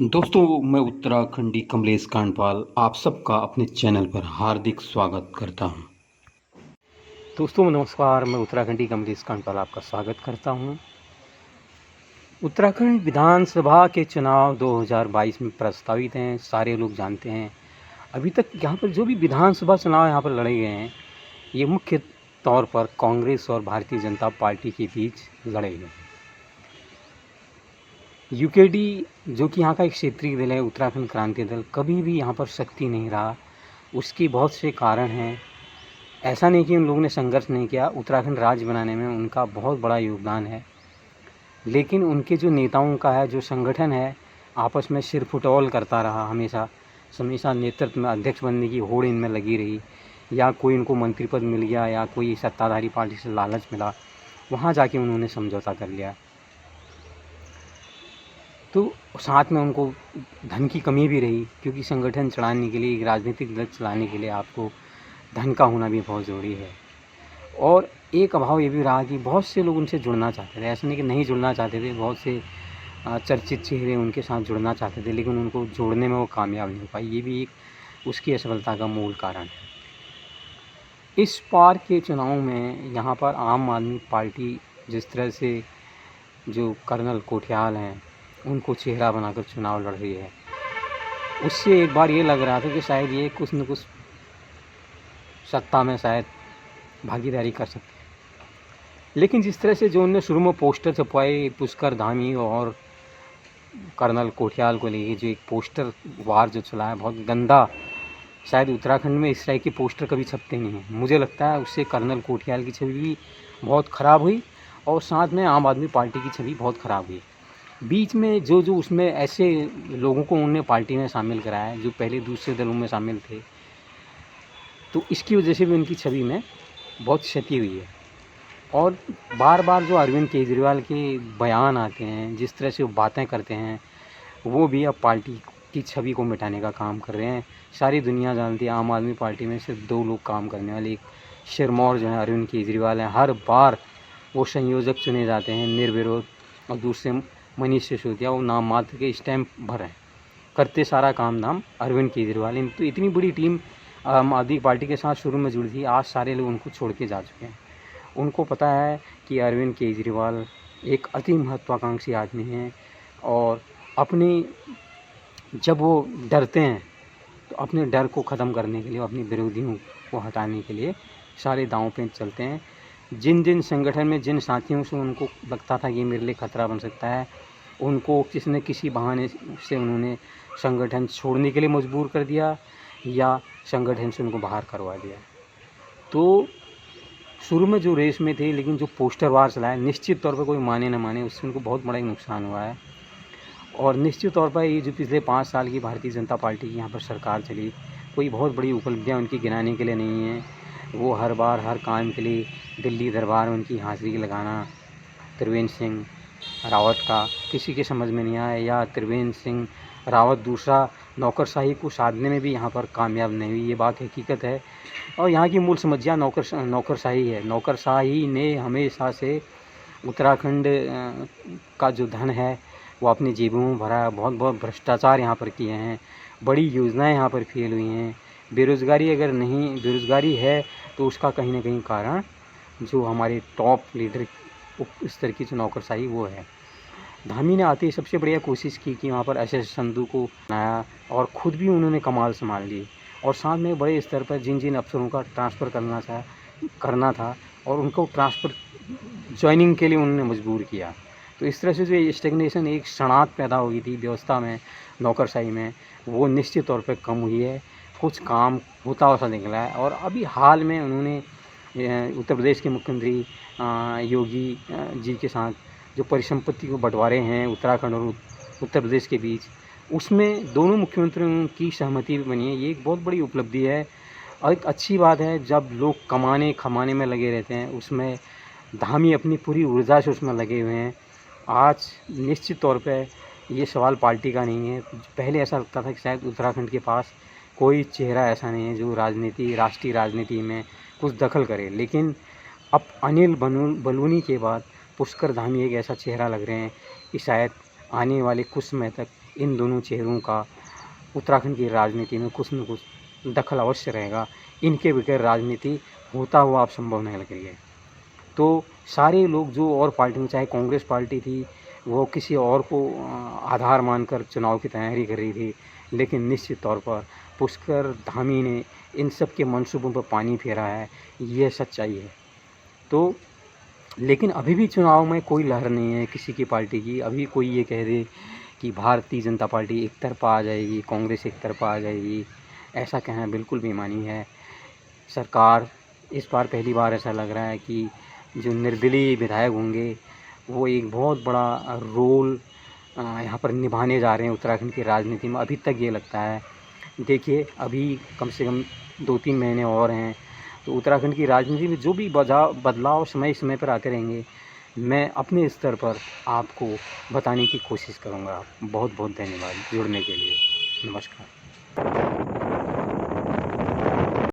दोस्तों, मैं उत्तराखंडी कमलेश कांडपाल आप सबका अपने चैनल पर हार्दिक स्वागत करता हूं। दोस्तों नमस्कार, मैं उत्तराखंडी कमलेश कांडपाल आपका स्वागत करता हूं। उत्तराखंड विधानसभा के चुनाव 2022 में प्रस्तावित हैं, सारे लोग जानते हैं। अभी तक यहाँ पर जो भी विधानसभा चुनाव यहाँ पर लड़े गए हैं, ये मुख्य तौर पर कांग्रेस और भारतीय जनता पार्टी के बीच लड़े गए। यूकेडी जो कि यहाँ का एक क्षेत्रीय दल है, उत्तराखंड क्रांति दल, कभी भी यहाँ पर शक्ति नहीं रहा। उसके बहुत से कारण हैं। ऐसा नहीं कि उन लोगों ने संघर्ष नहीं किया, उत्तराखंड राज्य बनाने में उनका बहुत बड़ा योगदान है। लेकिन उनके जो नेताओं का है, जो संगठन है, आपस में सिरफुटौल करता रहा हमेशा नेतृत्व में अध्यक्ष बनने की होड़ इनमें लगी रही, या कोई उनको मंत्री पद मिल गया या कोई सत्ताधारी पार्टी से लालच मिला, वहाँ जाके उन्होंने समझौता कर लिया। तो साथ में उनको धन की कमी भी रही, क्योंकि संगठन चलाने के लिए, एक राजनीतिक दल चलाने के लिए आपको धन का होना भी बहुत ज़रूरी है। और एक अभाव ये भी रहा कि बहुत से लोग उनसे जुड़ना चाहते थे, ऐसा नहीं कि नहीं जुड़ना चाहते थे, बहुत से चर्चित चेहरे उनके साथ जुड़ना चाहते थे, लेकिन उनको जोड़ने में वो कामयाब नहीं हो पाई। ये भी एक उसकी असफलता का मूल कारण है। इस बार के चुनाव में यहाँ पर आम आदमी पार्टी जिस तरह से जो कर्नल कोठियाल हैं उनको चेहरा बनाकर चुनाव लड़ रही है, उससे एक बार ये लग रहा था कि शायद ये कुछ न कुछ सत्ता में शायद भागीदारी कर सकते हैं। लेकिन जिस तरह से जो उन्होंने शुरू में पोस्टर छपवाए पुष्कर धामी और कर्नल कोठियाल को लेके, जो एक पोस्टर वार जो चला है बहुत गंदा, शायद उत्तराखंड में इस तरह के पोस्टर कभी छपते नहीं हैं। मुझे लगता है उससे कर्नल कोठियाल की छवि भी बहुत ख़राब हुई और साथ में आम आदमी पार्टी की छवि बहुत ख़राब हुई। बीच में जो उसमें ऐसे लोगों को उन्होंने पार्टी में शामिल कराया जो पहले दूसरे दलों में शामिल थे, तो इसकी वजह से भी उनकी छवि में बहुत क्षति हुई है। और बार बार जो अरविंद केजरीवाल के बयान आते हैं, जिस तरह से वो बातें करते हैं, वो भी अब पार्टी की छवि को मिटाने का काम कर रहे हैं। सारी दुनिया जानती है आम आदमी पार्टी में सिर्फ 2 लोग काम करने वाले, एक सिरमौर जो है अरविंद केजरीवाल हैं, हर बार वो संयोजक चुने जाते हैं निर्विरोध, और दूसरे मनीष सिसोदिया वो नाम मात्र के स्टैम्प भर रहे हैं, करते सारा काम नाम अरविंद केजरीवाल। तो इतनी बड़ी टीम आम आदमी पार्टी के साथ शुरू में जुड़ी थी, आज सारे लोग उनको छोड़ के जा चुके हैं। उनको पता है कि अरविंद केजरीवाल एक अति महत्वाकांक्षी आदमी हैं, और अपनी जब वो डरते हैं तो अपने डर को ख़त्म करने के लिए, अपने विरोधियों को हटाने के लिए सारे दांव पेच चलते हैं। जिन संगठन में जिन साथियों से उनको लगता था कि मेरे लिए खतरा बन सकता है, उनको किसी न किसी बहाने से उन्होंने संगठन छोड़ने के लिए मजबूर कर दिया या संगठन से उनको बाहर करवा दिया। तो शुरू में जो रेस में थे, लेकिन जो पोस्टर वार चला है, निश्चित तौर पर कोई माने न माने, उससे उनको बहुत बड़ा नुकसान हुआ है। और निश्चित तौर पर ये जो पिछले 5 साल की भारतीय जनता पार्टी की यहाँ पर सरकार चली, कोई बहुत बड़ी उपलब्धियाँ उनकी गिनाने के लिए नहीं है। वो हर बार हर काम के लिए दिल्ली दरबार में उनकी हाज़िरी लगाना, त्रिवेंद्र सिंह रावत का किसी के समझ में नहीं आया, या त्रिवेंद्र सिंह रावत दूसरा नौकरशाही को साधने में भी यहाँ पर कामयाब नहीं हुई, ये बात हकीकत है। और यहाँ की मूल समस्या नौकरशाही है। नौकरशाही ने हमेशा से उत्तराखंड का जो धन है वो अपनी जेबों में भरा है। बहुत भ्रष्टाचार यहाँ पर किए हैं, बड़ी योजनाएं यहाँ पर फेल हुई हैं। बेरोज़गारी है तो उसका कहीं ना कहीं कारण जो हमारे टॉप लीडर इस तरह की जो नौकरशाही वो है। धामी ने आते ही सबसे बढ़िया कोशिश की कि वहाँ पर एस संधू को बनाया, और ख़ुद भी उन्होंने कमाल संभाल ली, और साथ में बड़े स्तर पर जिन अफसरों का ट्रांसफ़र करना था और उनको ट्रांसफ़र ज्वाइनिंग के लिए उन्होंने मजबूर किया। तो इस तरह से जो स्टेगनेशन, एक सड़ाहट पैदा हो गई थी व्यवस्था में, नौकरशाही में, वो निश्चित तौर पर कम हुई है। कुछ काम होता हुआ निकला है। और अभी हाल में उन्होंने उत्तर प्रदेश के मुख्यमंत्री योगी जी के साथ जो परिसंपत्ति को बंटवारे हैं उत्तराखंड और उत्तर प्रदेश के बीच, उसमें दोनों मुख्यमंत्रियों की सहमति भी बनी है। ये एक बहुत बड़ी उपलब्धि है और एक अच्छी बात है। जब लोग कमाने खमाने में लगे रहते हैं, उसमें धामी अपनी पूरी ऊर्जा से उसमें लगे हुए हैं। आज निश्चित तौर पे ये सवाल पार्टी का नहीं है। पहले ऐसा लगता था कि शायद उत्तराखंड के पास कोई चेहरा ऐसा नहीं है जो राष्ट्रीय राजनीति में कुछ दखल करे, लेकिन अब अनिल बलूनी के बाद पुष्कर धामी एक ऐसा चेहरा लग रहे हैं कि शायद आने वाले कुछ समय तक इन दोनों चेहरों का उत्तराखंड की राजनीति में कुछ न कुछ दखल अवश्य रहेगा। इनके बगैर राजनीति होता हुआ अब संभव नहीं लग रही है। तो सारे लोग जो और पार्टी में, चाहे कांग्रेस पार्टी थी, वो किसी और को आधार मानकर चुनाव की तैयारी कर रही थी, लेकिन निश्चित तौर पर पुष्कर धामी ने इन सब के मंसूबों पर पानी फेरा है, ये सच्चाई है। तो लेकिन अभी भी चुनाव में कोई लहर नहीं है किसी की पार्टी की। अभी कोई ये कह दे कि भारतीय जनता पार्टी एक तरफा आ जाएगी, कांग्रेस एक तरफा आ जाएगी, ऐसा कहना बिल्कुल बेईमानी है। सरकार इस बार पहली बार ऐसा लग रहा है कि जो निर्दलीय विधायक होंगे वो एक बहुत बड़ा रोल यहाँ पर निभाने जा रहे हैं उत्तराखंड की राजनीति में। अभी तक ये लगता है, देखिए अभी कम से कम 2-3 महीने और हैं, तो उत्तराखंड की राजनीति में जो भी बदलाव समय समय पर आते रहेंगे, मैं अपने स्तर पर आपको बताने की कोशिश करूँगा। बहुत बहुत धन्यवाद जुड़ने के लिए। नमस्कार।